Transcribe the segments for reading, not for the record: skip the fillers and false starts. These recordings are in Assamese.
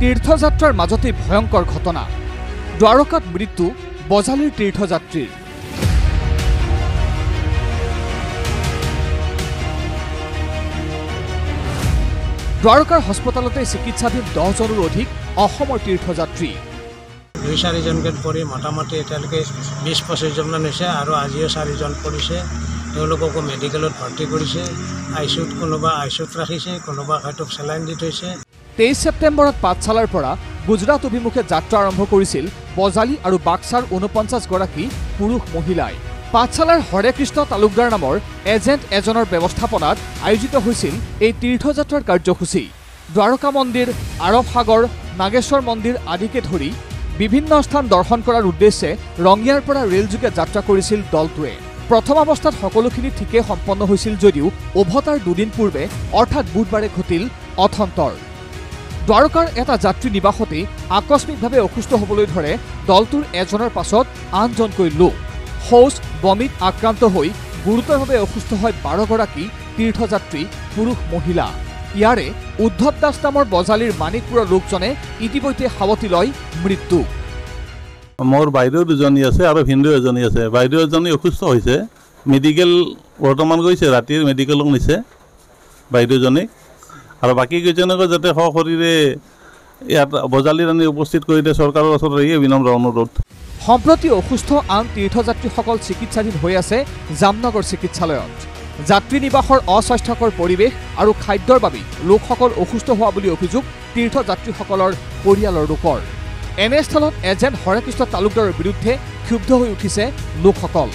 তীৰ্থযাত্ৰাৰ মাজতে ভয়ংকৰ ঘটনা দ্বাৰকাত মৃত্যু বজালীৰ তীৰ্থযাত্ৰীৰ দ্বাৰকাৰ হস্পিটেলতে চিকিৎসাধীন 10 জনৰ অধিক অসমৰ তীৰ্থযাত্ৰী 2-4 জনকে পৰি মোটামুটি এতিয়ালৈকে 20-25 জন হৈছে আৰু আজিও 4 জন পৰিছে তেওঁলোককো মেডিকেলত ভৰ্তি কৰিছে আইচুত কোনোবা আইচুত ৰাখিছে কোনোবা হয়তো চেলাইন দি থৈছে 23 ছেপ্টেম্বৰত পাঠশালাৰ পৰা গুজৰাট অভিমুখে যাত্ৰা আৰম্ভ কৰিছিল বজালী আৰু বাক্সাৰ 49 গৰাকী পুৰুষ মহিলাই পাঠশালাৰ হৰে কৃষ্ণ তালুকদাৰ নামৰ এজেণ্ট এজনৰ ব্যৱস্থাপনাত আয়োজিত হৈছিল এই তীৰ্থযাত্ৰাৰ কাৰ্যসূচী দ্বাৰকা মন্দিৰ আৰব সাগৰ নাগেশ্বৰ মন্দিৰ আদিকে ধৰি বিভিন্ন স্থান দৰ্শন কৰাৰ উদ্দেশ্যে ৰঙিয়াৰ পৰা ৰেলযোগে যাত্ৰা কৰিছিল দলটোৱে প্ৰথম অৱস্থাত সকলোখিনি ঠিকে সম্পন্ন হৈছিল যদিও উভতাৰ দুদিন পূৰ্বে অৰ্থাৎ বুধবাৰে ঘটিল অথন্তৰ দ্বাৰকাৰ এটা যাত্ৰী নিবাসতে আকস্মিকভাৱে অসুস্থ হ'বলৈ ধৰে দলটোৰ এজনৰ পাছত আনজনকৈ লোক শৌচ বমিত আক্ৰান্ত হৈ গুৰুতৰভাৱে অসুস্থ হয় 12 গৰাকী তীৰ্থযাত্ৰী পুৰুষ মহিলা ইয়াৰে উদ্ধৱ দাস নামৰ বজালীৰ মানিকপুৰৰ লোকজনে ইতিমধ্যে সাৱটি লয় মৃত্যু মোৰ বাইদেউ দুজনী আছে আৰু ভিন্দু এজনী আছে বাইদেউ এজনী অসুস্থ হৈছে মেডিকেল বৰ্তমান গৈছে ৰাতিৰ মেডিকেলক নিছে বাইদেউজনী আৰু বাকী কেইজনকো যাতে সশৰীৰে ইয়াত বজালীৰ আনি উপস্থিত কৰি দিয়ে চৰকাৰৰ ওচৰত এই বিনম্ৰ অনুৰোধ সম্প্ৰতি অসুস্থ আন তীৰ্থযাত্ৰীসকল চিকিৎসাধীন হৈ আছে জামনগৰ চিকিৎসালয়ত যাত্ৰী নিবাসৰ অস্বাস্থ্যকৰ পৰিৱেশ আৰু খাদ্যৰ বাবে লোকসকল অসুস্থ হোৱা বুলি অভিযোগ তীৰ্থযাত্ৰীসকলৰ পৰিয়ালৰ লোকৰ এনে স্থলত এজেণ্ট হৰেকৃষ্ণ তালুকদাৰৰ বিৰুদ্ধে ক্ষুব্ধ হৈ উঠিছে লোকসকল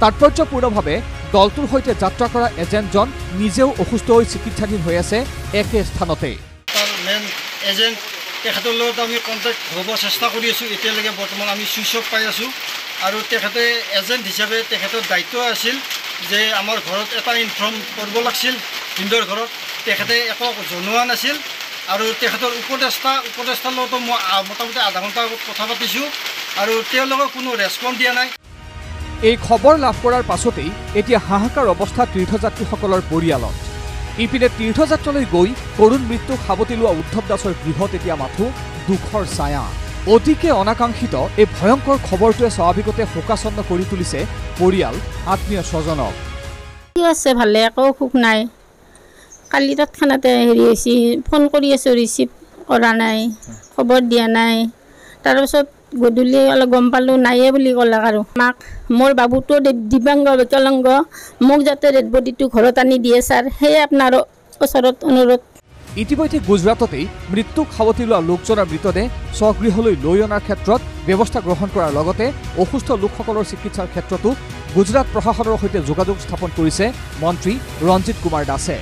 তাৎপৰ্যপূৰ্ণভাৱে দলটোৰ সৈতে যাত্ৰা কৰা এজেণ্টজন নিজেও অসুস্থ হৈ চিকিৎসাধীন হৈ আছে একে স্থানতে মেইন এজেণ্ট তেখেতৰ লগত আমি কণ্টেক্ট হ'ব চেষ্টা কৰি আছোঁ এতিয়ালৈকে বৰ্তমান আমি চুইচ অফ পাই আছোঁ আৰু তেখেতে এজেণ্ট হিচাপে তেখেতৰ দায়িত্ব আছিল যে আমাৰ ঘৰত এটা ইনফৰ্ম কৰিব লাগিছিল ভিন্দৰ ঘৰত তেখেতে একো জনোৱা নাছিল আৰু তেখেতৰ উপদেষ্টাৰ লগতো মই মোটামুটি আধা ঘণ্টা কথা পাতিছোঁ আৰু তেওঁলোকে কোনো ৰেছপন্স দিয়া নাই এই খবৰ লাভ কৰাৰ পাছতেই এতিয়া হাহাকাৰ অৱস্থা তীৰ্থযাত্ৰীসকলৰ পৰিয়ালত ইপিনে তীৰ্থযাত্ৰালৈ গৈ কৰুণ মৃত্যুক সাৱটি লোৱা উদ্ধৱ দাসৰ গৃহত এতিয়া মাথো দুখৰ ছায়া অতিকে অনাকাংক্ষিত এই ভয়ংকৰ খবৰটোৱে স্বাভাৱিকতে শোকাচন্ন কৰি তুলিছে পৰিয়াল আত্মীয় স্বজনক আছে ভালে একো অসুখ নাই কালি তৎক্ষণাতে হেৰি হৈছে ফোন কৰি আছোঁ ৰিচিভ কৰা নাই খবৰ দিয়া নাই তাৰপিছত গধূলি অলপ গম পালোঁ নায়ে বুলি ক'লে আৰু মাক মোৰ বাবুটো দিব্যাংগ বিকলাংগ মোক যাতে ডেড বডিটো ঘৰত আনি দিয়ে ছাৰ সেয়ে আপোনাৰ ওচৰত অনুৰোধ ইতিমধ্যে গুজৰাটতেই মৃত্যুক সাৱটি লোৱা লোকজনৰ মৃতদেহ স্বগৃহলৈ লৈ অনাৰ ক্ষেত্ৰত ব্যৱস্থা গ্ৰহণ কৰাৰ লগতে অসুস্থ লোকসকলৰ চিকিৎসাৰ ক্ষেত্ৰতো গুজৰাট প্ৰশাসনৰ সৈতে যোগাযোগ স্থাপন কৰিছে মন্ত্ৰী ৰঞ্জিত কুমাৰ দাসে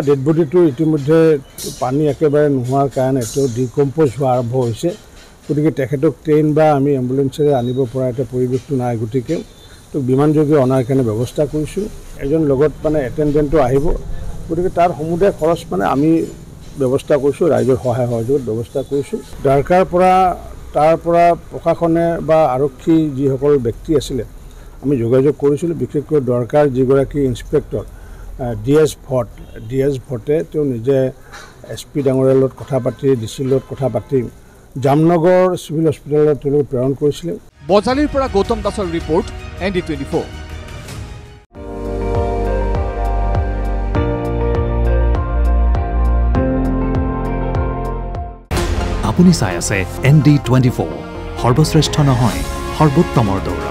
ডেড বডিটো ইতিমধ্যে পানী একেবাৰে নোহোৱাৰ কাৰণে এইটো ডিকম্প'জ হোৱা আৰম্ভ হৈছে গতিকে তেখেতক ট্ৰেইন বা আমি এম্বুলেঞ্চেৰে আনিব পৰা এটা পৰিৱেশটো নাই গতিকে তোক বিমানযোগে অনাৰ কাৰণে ব্যৱস্থা কৰিছোঁ এজন লগত মানে এটেণ্ডেণ্টো আহিব গতিকে তাৰ সমুদায় খৰচ মানে আমি ব্যৱস্থা কৰিছোঁ ৰাইজৰ সহায় সহযোগত ব্যৱস্থা কৰিছোঁ দ্বাৰকাৰ পৰা তাৰ পৰা প্ৰশাসনে বা আৰক্ষী যিসকল ব্যক্তি আছিলে আমি যোগাযোগ কৰিছিলোঁ বিশেষকৈ দ্বাৰকাৰ যিগৰাকী ইনস্পেক্টৰ ডি এছ ভটে তেওঁ নিজে SP ডাঙৰীয়াৰ লগত কথা পাতি DC লগত কথা পাতি জামনগৰ চিভিল হস্পিটেলত তেওঁলোকে প্ৰেৰণ কৰিছিলে বজালীৰ পৰা গৌতম দাসৰ ৰিপৰ্ট ND24 আপুনি চাই আছে ND24 সৰ্বশ্ৰেষ্ঠ নহয় সৰ্বোত্তমৰ দৌৰ